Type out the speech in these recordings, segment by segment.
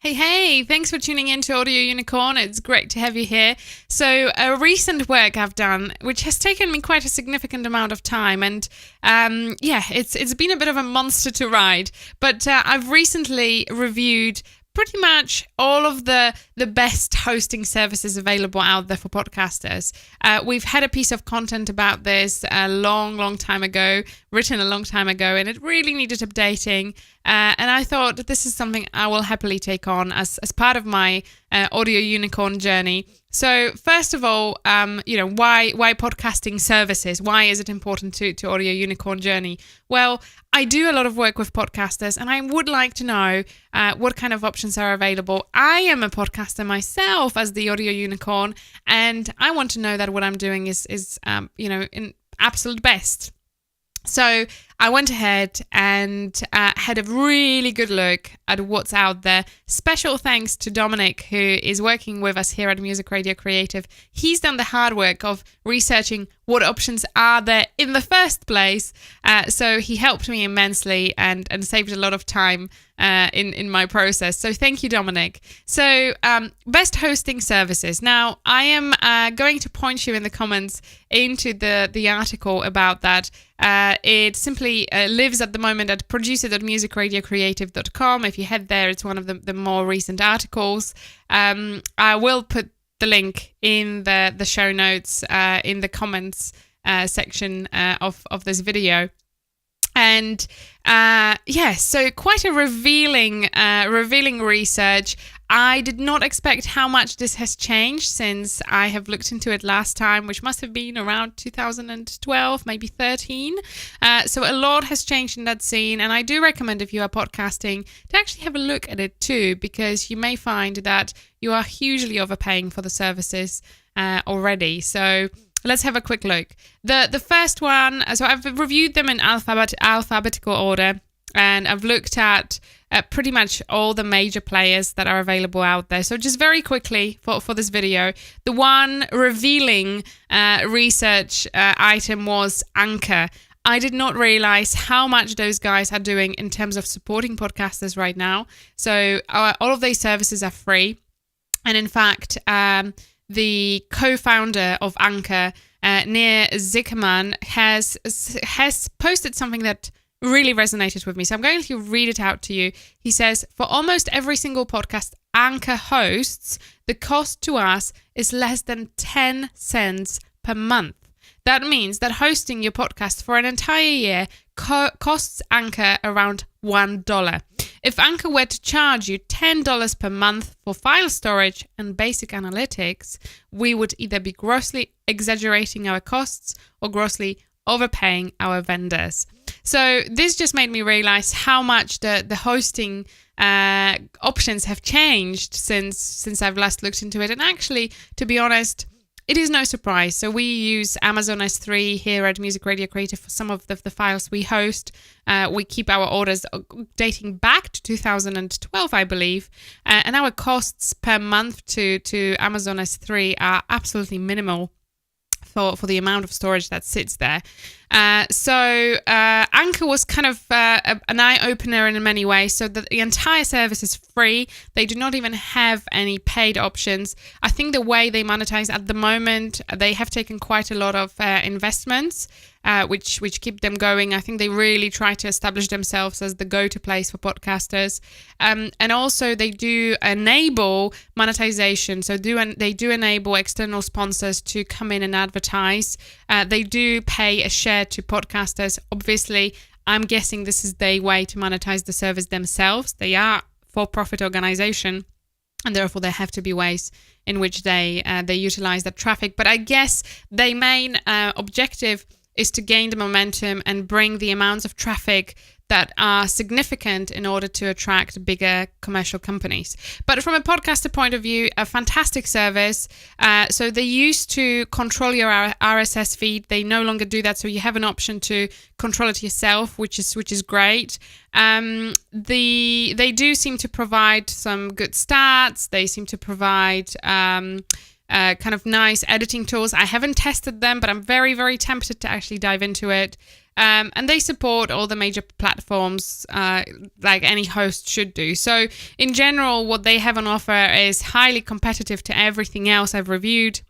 Hey, thanks for tuning in to Audio Unicorn. It's great to have you here. So a recent work I've done, which has taken me quite a significant amount of time, and it's been a bit of a monster to ride, but I've recently reviewed pretty much all of the best hosting services available out there for podcasters. We've had a piece of content about this a long time ago, written a long time ago, and it really needed updating. And I thought this is something I will happily take on as part of my audio unicorn journey. So first of all, why podcasting services? Why is it important to audio unicorn journey? Well, I do a lot of work with podcasters, and I would like to know what kind of options are available. I am a podcaster myself as the audio unicorn, and I want to know that what I'm doing is in absolute best. So I went ahead and had a really good look at what's out there. Special thanks to Dominic, who is working with us here at Music Radio Creative. He's done the hard work of researching what options are there in the first place. So he helped me immensely and saved a lot of time in my process. So thank you, Dominic. So best hosting services. Now, I am going to point you in the comments into the article about that. It simply lives at the moment at producer.musicradiocreative.com. If you head there, it's one of the more recent articles. I will put the link in the show notes in the comments section of this video. And so quite a revealing research. I did not expect how much this has changed since I have looked into it last time, which must have been around 2012, maybe 13. So a lot has changed in that scene, and I do recommend, if you are podcasting, to actually have a look at it too, because you may find that you are hugely overpaying for the services already. So let's have a quick look. The first one, so I've reviewed them in alphabetical order, and I've looked at pretty much all the major players that are available out there. So just very quickly for this video, the one revealing research item was Anchor. I did not realize how much those guys are doing in terms of supporting podcasters right now. So all of these services are free. And in fact, the co-founder of Anchor, Nir Zickerman, has posted something that really resonated with me. So I'm going to read it out to you. He says, for almost every single podcast Anchor hosts, the cost to us is less than 10 cents per month. That means that hosting your podcast for an entire year costs Anchor around $1. If Anchor were to charge you $10 per month for file storage and basic analytics, we would either be grossly exaggerating our costs or grossly overpaying our vendors. So this just made me realize how much the hosting options have changed since I've last looked into it. And actually, to be honest, it is no surprise. So we use Amazon S3 here at Music Radio Creative for some of the files we host. We keep our orders dating back to 2012, I believe. And our costs per month to Amazon S3 are absolutely minimal for the amount of storage that sits there. So Anchor was kind of an eye-opener in many ways. So the entire service is free. They do not even have any paid options. I think the way they monetize at the moment, they have taken quite a lot of investments, which keep them going. I think they really try to establish themselves as the go-to place for podcasters. And also they do enable monetization. So they do enable external sponsors to come in and advertise. They do pay a share to podcasters. Obviously, I'm guessing this is their way to monetize the service themselves. They are for-profit organization, and therefore there have to be ways in which they utilize that traffic. But I guess their main objective is to gain the momentum and bring the amounts of traffic that are significant in order to attract bigger commercial companies. But from a podcaster point of view, a fantastic service. So they used to control your RSS feed. They no longer do that. So you have an option to control it yourself, which is great. They do seem to provide some good stats. They seem to provide kind of nice editing tools. I haven't tested them, but I'm very, very tempted to actually dive into it. And they support all the major platforms like any host should do. So in general, what they have on offer is highly competitive to everything else I've reviewed.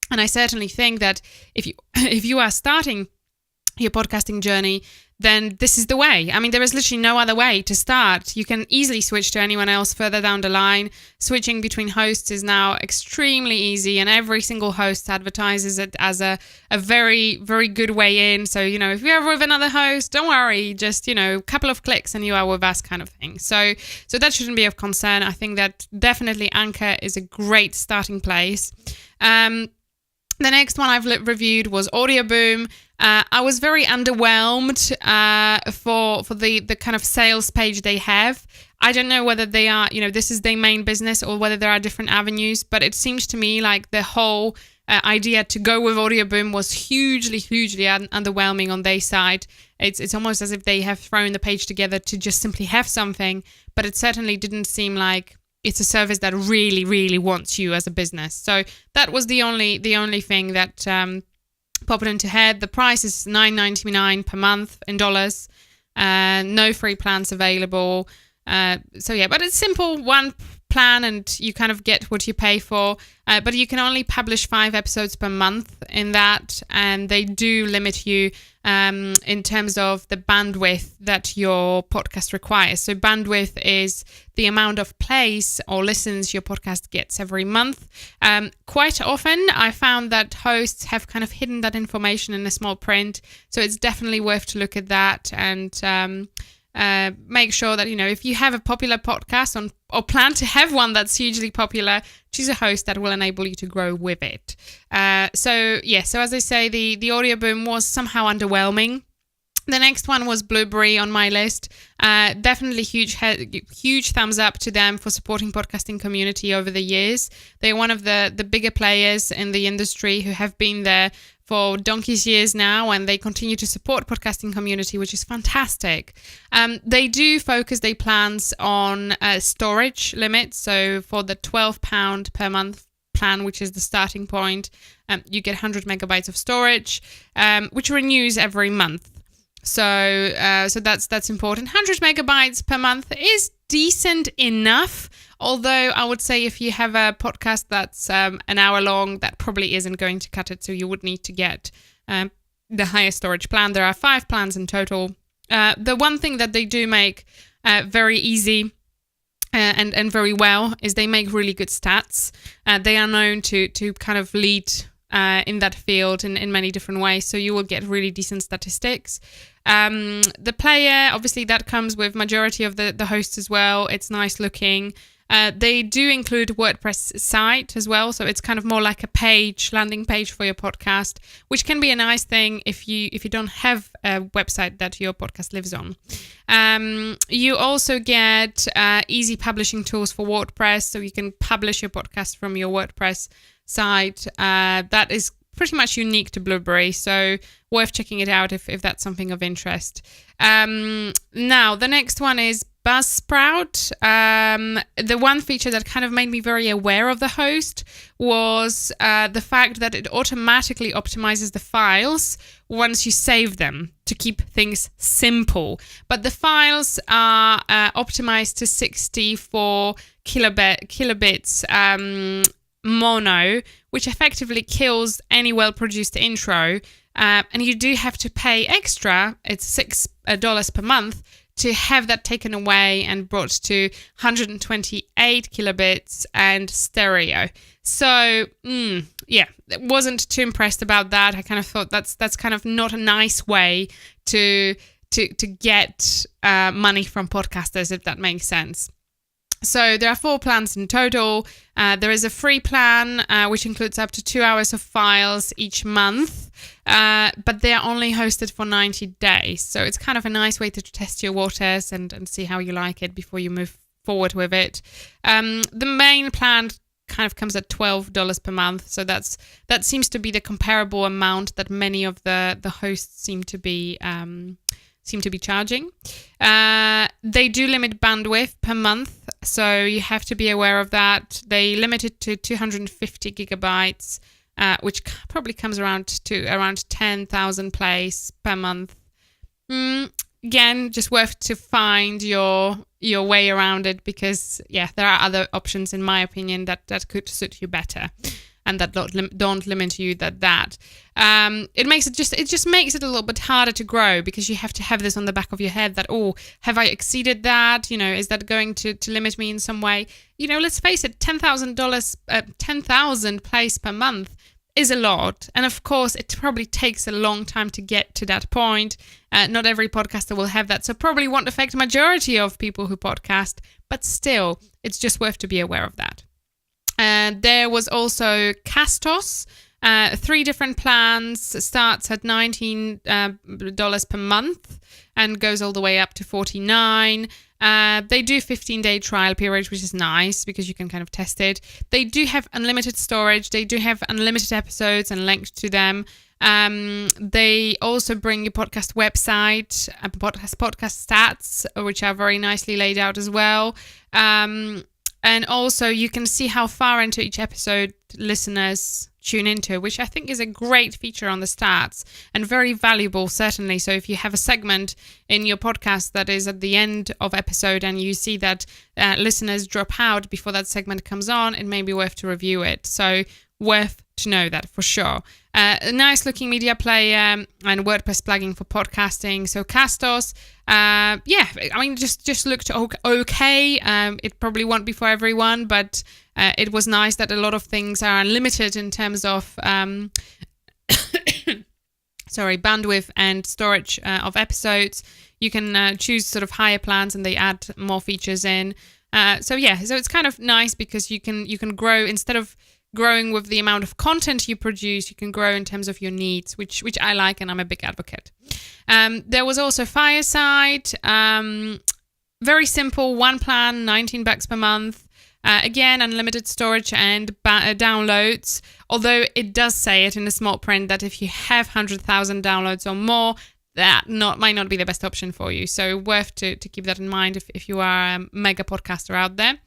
And I certainly think that if you are starting your podcasting journey, then this is the way. I mean, there is literally no other way to start. You can easily switch to anyone else further down the line. Switching between hosts is now extremely easy, and every single host advertises it as a very, very good way in. So, if you're ever with another host, don't worry, just, a couple of clicks and you are with us kind of thing. So that shouldn't be of concern. I think that definitely Anchor is a great starting place. The next one I've reviewed was Audioboom. I was very underwhelmed for the kind of sales page they have. I don't know whether they are, this is their main business or whether there are different avenues, but it seems to me like the whole idea to go with Audioboom was hugely, hugely underwhelming on their side. It's almost as if they have thrown the page together to just simply have something, but it certainly didn't seem like it's a service that really, really wants you as a business. So that was the only thing that popped into head. The price is $9.99 per month in dollars. No free plans available. But it's simple, one plan, and you kind of get what you pay for. But you can only publish 5 episodes per month in that, and they do limit you in terms of the bandwidth that your podcast requires. So bandwidth is the amount of plays or listens your podcast gets every month. Quite often, I found that hosts have kind of hidden that information in a small print, so it's definitely worth to look at that and make sure that, if you have a popular podcast or plan to have one that's hugely popular, choose a host that will enable you to grow with it. So as I say, the Audioboom was somehow underwhelming. The next one was Blubrry on my list. Definitely huge thumbs up to them for supporting podcasting community over the years. They're one of the bigger players in the industry who have been there for donkey's years now, and they continue to support podcasting community, which is fantastic. They do focus their plans on storage limits. So for the £12 per month plan, which is the starting point, you get 100 megabytes of storage, which renews every month. So that's important. 100 megabytes per month is decent enough. Although I would say if you have a podcast that's an hour long, that probably isn't going to cut it. So you would need to get the higher storage plan. There are 5 plans in total. The one thing that they do make very easy and very well is they make really good stats. They are known to kind of lead in that field in many different ways. So you will get really decent statistics. The player, obviously that comes with majority of the hosts as well. It's nice looking. They do include WordPress site as well, so it's kind of more like a landing page for your podcast, which can be a nice thing if you don't have a website that your podcast lives on. You also get easy publishing tools for WordPress, so you can publish your podcast from your WordPress site. That is pretty much unique to Blubrry, so worth checking it out if that's something of interest. Now, the next one is Buzzsprout. The one feature that kind of made me very aware of the host was the fact that it automatically optimizes the files once you save them to keep things simple. But the files are optimized to 64 kilobits mono, which effectively kills any well-produced intro. And you do have to pay extra. It's $6 per month to have that taken away and brought to 128 kilobits and stereo. So, wasn't too impressed about that. I kind of thought that's kind of not a nice way to get money from podcasters, if that makes sense. So there are 4 plans in total. There is a free plan, which includes up to 2 hours of files each month, but they are only hosted for 90 days. So it's kind of a nice way to test your waters and see how you like it before you move forward with it. The main plan kind of comes at $12 per month. So that seems to be the comparable amount that many of the hosts seem to be seem to be charging. They do limit bandwidth per month, so you have to be aware of that. They limit it to 250 gigabytes, which probably comes around 10,000 plays per month. Again, just worth to find your way around it, because there are other options, in my opinion, that could suit you better, and that don't limit you that. It just makes it a little bit harder to grow, because you have to have this on the back of your head that, have I exceeded that? Is that going to limit me in some way? Let's face it, $10,000 plays per month is a lot. And of course, it probably takes a long time to get to that point. Not every podcaster will have that. So probably won't affect the majority of people who podcast, but still, it's just worth to be aware of that. There was also Castos, 3 different plans, starts at $19 per month and goes all the way up to $49. They do 15-day trial period, which is nice because you can kind of test it. They do have unlimited storage. They do have unlimited episodes and links to them. They also bring your podcast website, podcast stats, which are very nicely laid out as well. And also you can see how far into each episode listeners tune into, which I think is a great feature on the stats and very valuable, certainly. So if you have a segment in your podcast that is at the end of episode and you see that listeners drop out before that segment comes on, it may be worth to review it. So worth to know that for sure. A nice looking media player and WordPress plugin for podcasting. So Castos, just looked okay. It probably won't be for everyone, but it was nice that a lot of things are unlimited in terms of bandwidth and storage of episodes. You can choose sort of higher plans and they add more features in. So it's kind of nice because you can grow. Instead of growing with the amount of content you produce, you can grow in terms of your needs, which I like, and I'm a big advocate. There was also Fireside, very simple, one plan, $19 per month. Again, unlimited storage and downloads, although it does say it in the small print that if you have 100,000 downloads or more, that might not be the best option for you. So worth to keep that in mind if you are a mega podcaster out there.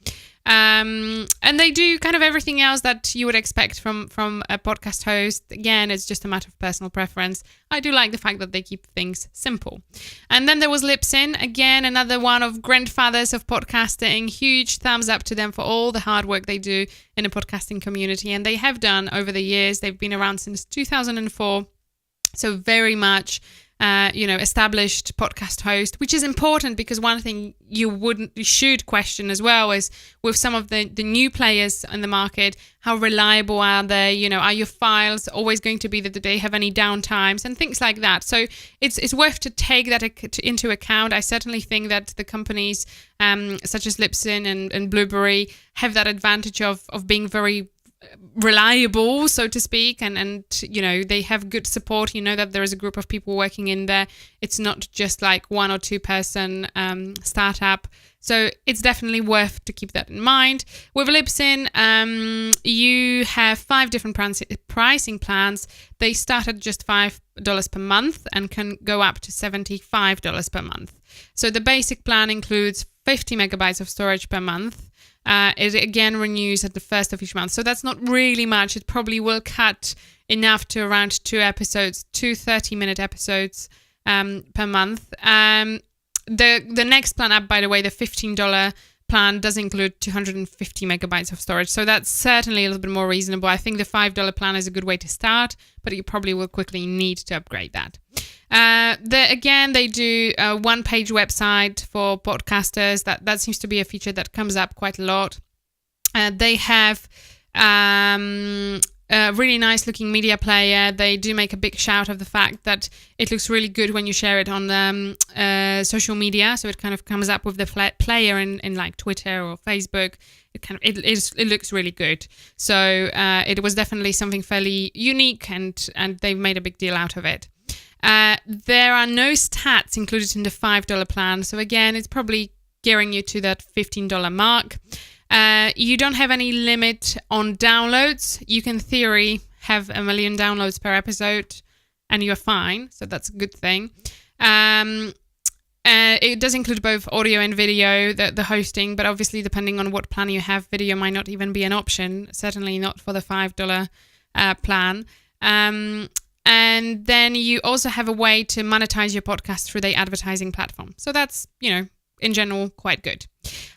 And they do kind of everything else that you would expect from a podcast host. Again, it's just a matter of personal preference. I do like the fact that they keep things simple. And then there was Libsyn, again, another one of grandfathers of podcasting. Huge thumbs up to them for all the hard work they do in the podcasting community. And they have done over the years. They've been around since 2004. So very much established podcast host, which is important because one thing you should question as well is with some of the new players in the market, how reliable are they? Are your files always going to be that they have any downtimes and things like that? So it's worth to take that into account. I certainly think that the companies such as Libsyn and Blubrry have that advantage of being very reliable, so to speak, and they have good support. That there is a group of people working in there. It's not just like 1 or 2 person startup. So it's definitely worth to keep that in mind. With Libsyn, you have 5 different pricing plans. They start at just $5 per month and can go up to $75 per month. So the basic plan includes 50 megabytes of storage per month. It again renews at the first of each month. So that's not really much. It probably will cut enough to around 2 30-minute episodes per month. The next plan up, by the way, the $15 plan does include 250 megabytes of storage. So that's certainly a little bit more reasonable. I think the $5 plan is a good way to start, but you probably will quickly need to upgrade that. They do a one-page website for podcasters. That seems to be a feature that comes up quite a lot. They have a really nice-looking media player. They do make a big shout of the fact that it looks really good when you share it on social media. So it kind of comes up with the player in like Twitter or Facebook. It looks really good. So it was definitely something fairly unique, and they've made a big deal out of it. There are no stats included in the $5 plan. So again, it's probably gearing you to that $15 mark. You don't have any limit on downloads. You can, in theory, have 1 million downloads per episode and you're fine. So that's a good thing. It does include both audio and video, the hosting, but obviously depending on what plan you have, video might not even be an option, certainly not for the $5 plan. And then you also have a way to monetize your podcast through the advertising platform. So that's, in general, quite good.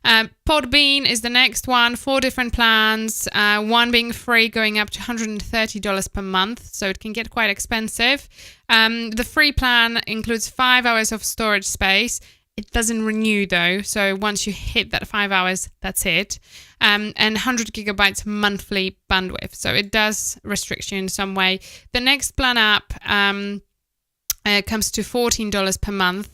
Podbean is the next one, 4 different plans, one being free going up to $130 per month, so it can get quite expensive. The free plan includes 5 hours of storage space. It doesn't renew though, so once you hit that 5 hours, that's it. And 100 gigabytes monthly bandwidth, so it does restrict you in some way. The next plan up comes to $14 per month.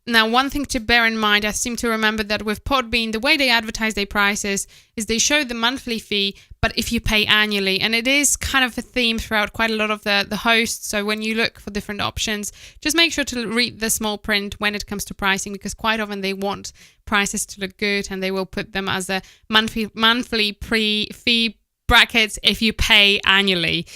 Now, one thing to bear in mind, I seem to remember that with Podbean, the way they advertise their prices is they show the monthly fee, but if you pay annually, and it is kind of a theme throughout quite a lot of the hosts. So when you look for different options, just make sure to read the small print when it comes to pricing, because quite often they want prices to look good and they will put them as a monthly fee brackets if you pay annually.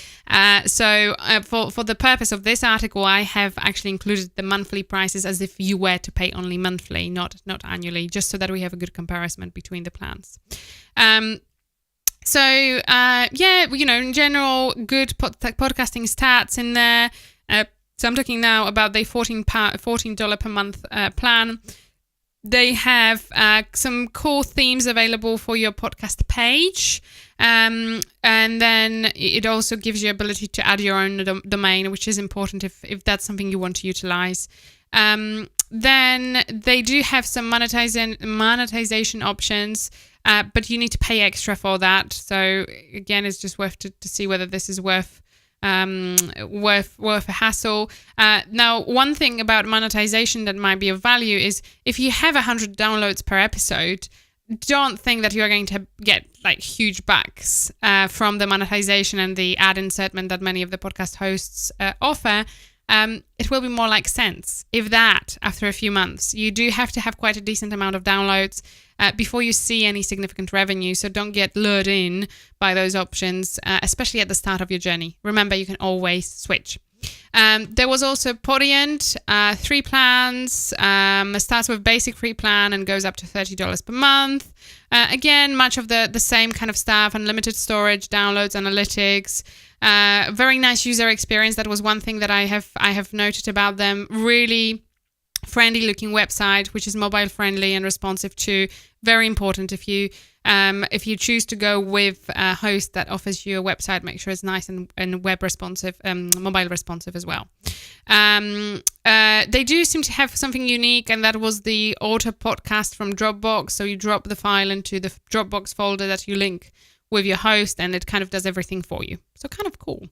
So for the purpose of this article, I have actually included the monthly prices as if you were to pay only monthly, not annually, just so that we have a good comparison between the plans. In general, good podcasting stats in there. So I'm talking now about the $14 per month plan. They have some cool themes available for your podcast page. And then it also gives you ability to add your own domain, which is important if that's something you want to utilize. Then they do have some monetization options, but you need to pay extra for that. So again, it's just worth to see whether this is worth a hassle. Now, one thing about monetization that might be of value is if you have 100 downloads per episode, don't think that you're going to get like huge bucks from the monetization and the ad insertment that many of the podcast hosts offer. It will be more like cents, if that, after a few months. You do have to have quite a decent amount of downloads before you see any significant revenue. So don't get lured in by those options, especially at the start of your journey. Remember, you can always switch. There was also Podiant, 3 plans. It starts with basic free plan and goes up to $30 per month. Again, much of the same kind of stuff, unlimited storage, downloads, analytics. Very nice user experience. That was one thing that I have noted about them. Really friendly looking website, which is mobile friendly and responsive too. Very important if you choose to go with a host that offers you a website, make sure it's nice and web responsive, mobile responsive as well. They do seem to have something unique, and that was the auto podcast from Dropbox. So you drop the file into the Dropbox folder that you link with your host, and it kind of does everything for you. So kind of cool.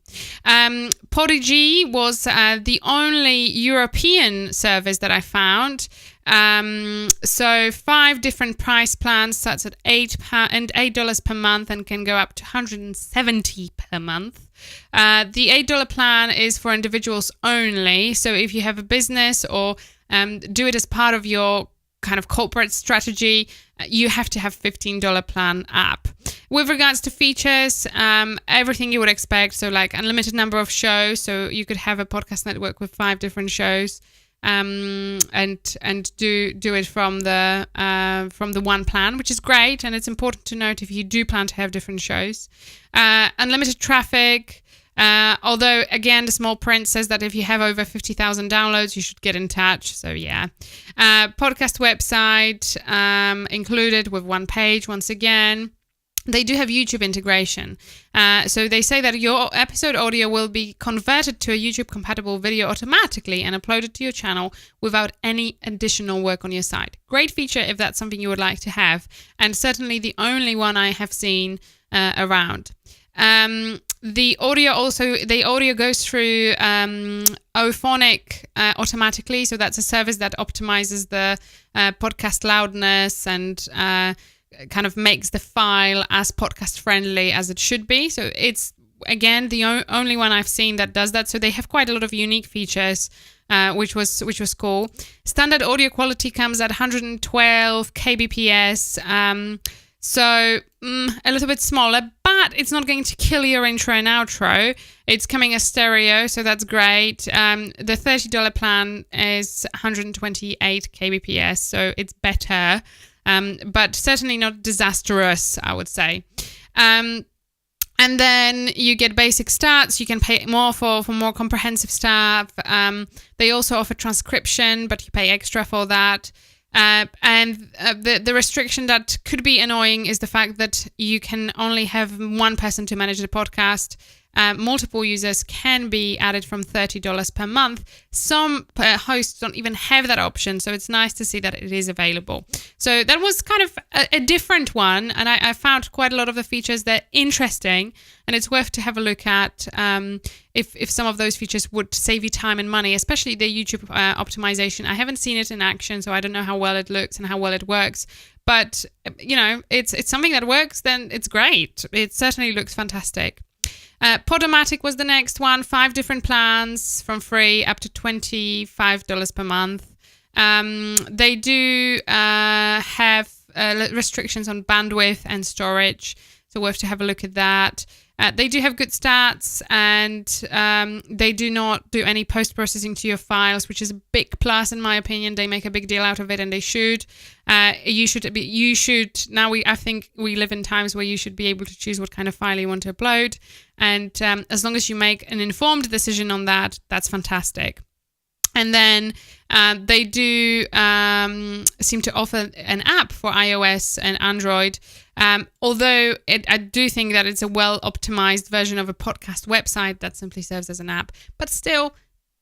Podigy was the only European service that I found. So 5 different price plans, starts at $8 per month and can go up to $170 per month. The $8 plan is for individuals only. So if you have a business or do it as part of your kind of corporate strategy, you have to have $15 plan app. With regards to features, everything you would expect. So like unlimited number of shows. So you could have a podcast network with 5 different shows, and do it from the one plan, which is great. And it's important to note if you do plan to have different shows. Unlimited traffic. Although again, the small print says that if you have over 50,000 downloads, you should get in touch. So yeah, podcast website included with one page. Once again, they do have YouTube integration. So they say that your episode audio will be converted to a YouTube compatible video automatically and uploaded to your channel without any additional work on your side. Great feature if that's something you would like to have, and certainly the only one I have seen around. The audio goes through Ophonic automatically. So that's a service that optimizes the podcast loudness and kind of makes the file as podcast friendly as it should be. So it's, again, the only one I've seen that does that. So they have quite a lot of unique features, which was cool. Standard audio quality comes at 112 kbps. So a little bit smaller, but but it's not going to kill your intro and outro. It's coming as stereo, so that's great. The $30 plan is 128 kbps, so it's better, but certainly not disastrous, I would say. And then you get basic stats. You can pay more for more comprehensive stuff. They also offer transcription, but you pay extra for that. And the restriction that could be annoying is the fact that you can only have one person to manage the podcast. Multiple users can be added from $30 per month. Some hosts don't even have that option, so it's nice to see that it is available. So that was kind of a different one, and I found quite a lot of the features that are interesting, and it's worth to have a look at if some of those features would save you time and money, especially the YouTube optimization. I haven't seen it in action, so I don't know how well it looks and how well it works. But, it's something that works, then it's great. It certainly looks fantastic. Podomatic was the next one. 5 different plans from free up to $25 per month. They do have restrictions on bandwidth and storage, so worth to have a look at that. They do have good stats, and they do not do any post-processing to your files, which is a big plus in my opinion. They make a big deal out of it, and they should. You should. Now I think we live in times where you should be able to choose what kind of file you want to upload, and as long as you make an informed decision on that, that's fantastic. And then they do seem to offer an app for iOS and Android, although I do think that it's a well-optimized version of a podcast website that simply serves as an app. But still,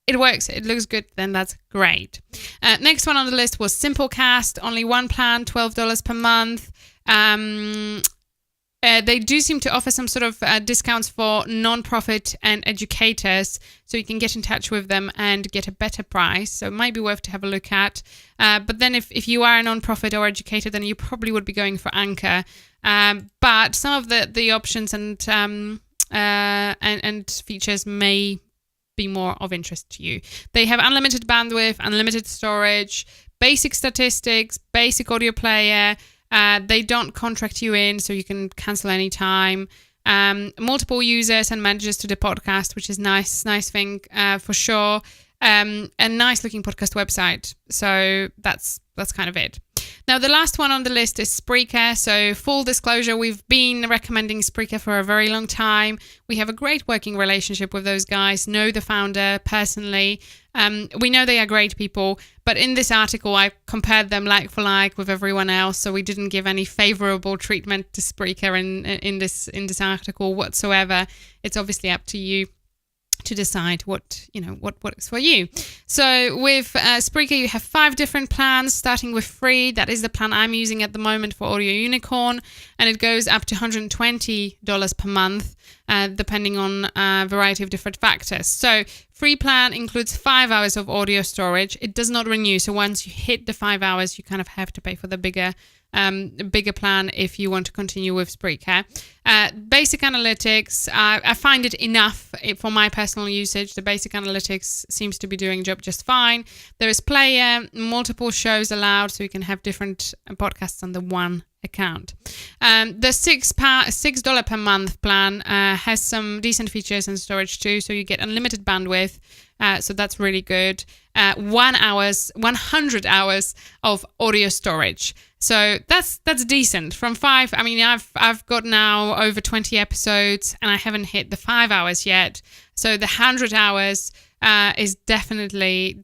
it works. It looks good. Then that's great. Next one on the list was Simplecast. Only one plan, $12 per month. They do seem to offer some sort of discounts for non-profit and educators, so you can get in touch with them and get a better price. So it might be worth to have a look at. But then if you are a non-profit or educator, then you probably would be going for Anchor. But some of the options and features may be more of interest to you. They have unlimited bandwidth, unlimited storage, basic statistics, basic audio player. They don't contract you in, so you can cancel anytime. Multiple users and managers to the podcast, which is nice thing for sure. A nice looking podcast website. So that's kind of it. Now, the last one on the list is Spreaker. So full disclosure, we've been recommending Spreaker for a very long time. We have a great working relationship with those guys, know the founder personally. We know they are great people, but in this article, I compared them like for like with everyone else. So we didn't give any favorable treatment to Spreaker in this article whatsoever. It's obviously up to you to decide what works for you. So with Spreaker, you have 5 different plans, starting with free. That is the plan I'm using at the moment for Audio Unicorn, and it goes up to $120 per month, depending on a variety of different factors. So free plan includes 5 hours of audio storage. It does not renew, so once you hit the 5 hours, you kind of have to pay for the bigger plan if you want to continue with Spreaker. Basic analytics, I find it enough for my personal usage. The basic analytics seems to be doing the job just fine. There is player, multiple shows allowed, so you can have different podcasts on the one account. The $6 per month plan has some decent features and storage too, so you get unlimited bandwidth. So that's really good. 100 hours of audio storage. So that's decent. From 5, I mean, I've got now over 20 episodes and I haven't hit the 5 hours yet. So the 100 hours is definitely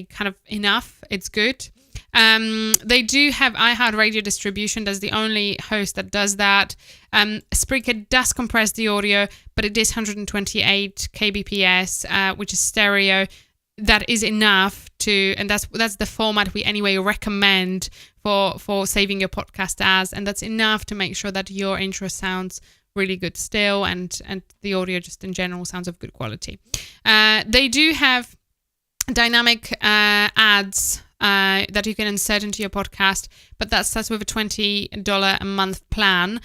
kind of enough. It's good. They do have iHeartRadio distribution. That's the only host that does that. Spreaker does compress the audio, but it is 128 kbps, which is stereo. That is enough and that's the format we anyway recommend for saving your podcast as, and that's enough to make sure that your intro sounds really good still, and the audio just in general sounds of good quality. They do have dynamic ads that you can insert into your podcast, but that starts with a $20 a month plan.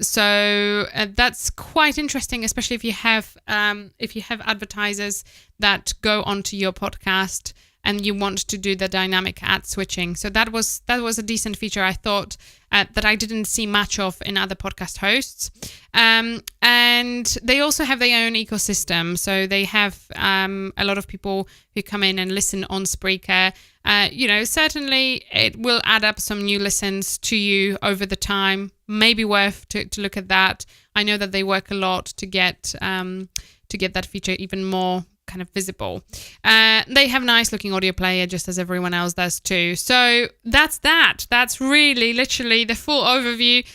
So that's quite interesting, especially if you have advertisers that go onto your podcast and you want to do the dynamic ad switching. So that was a decent feature, I thought, that I didn't see much of in other podcast hosts. And they also have their own ecosystem. So they have a lot of people who come in and listen on Spreaker. Certainly it will add up some new listens to you over the time. Maybe worth to look at that. I know that they work a lot to get that feature even more kind of visible. They have nice looking audio player, just as everyone else does too. So that's that. That's really literally the full overview.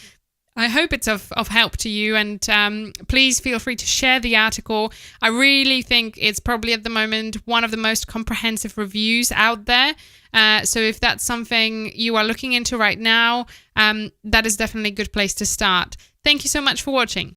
I hope it's of help to you, and please feel free to share the article. I really think it's probably at the moment one of the most comprehensive reviews out there. So if that's something you are looking into right now, that is definitely a good place to start. Thank you so much for watching.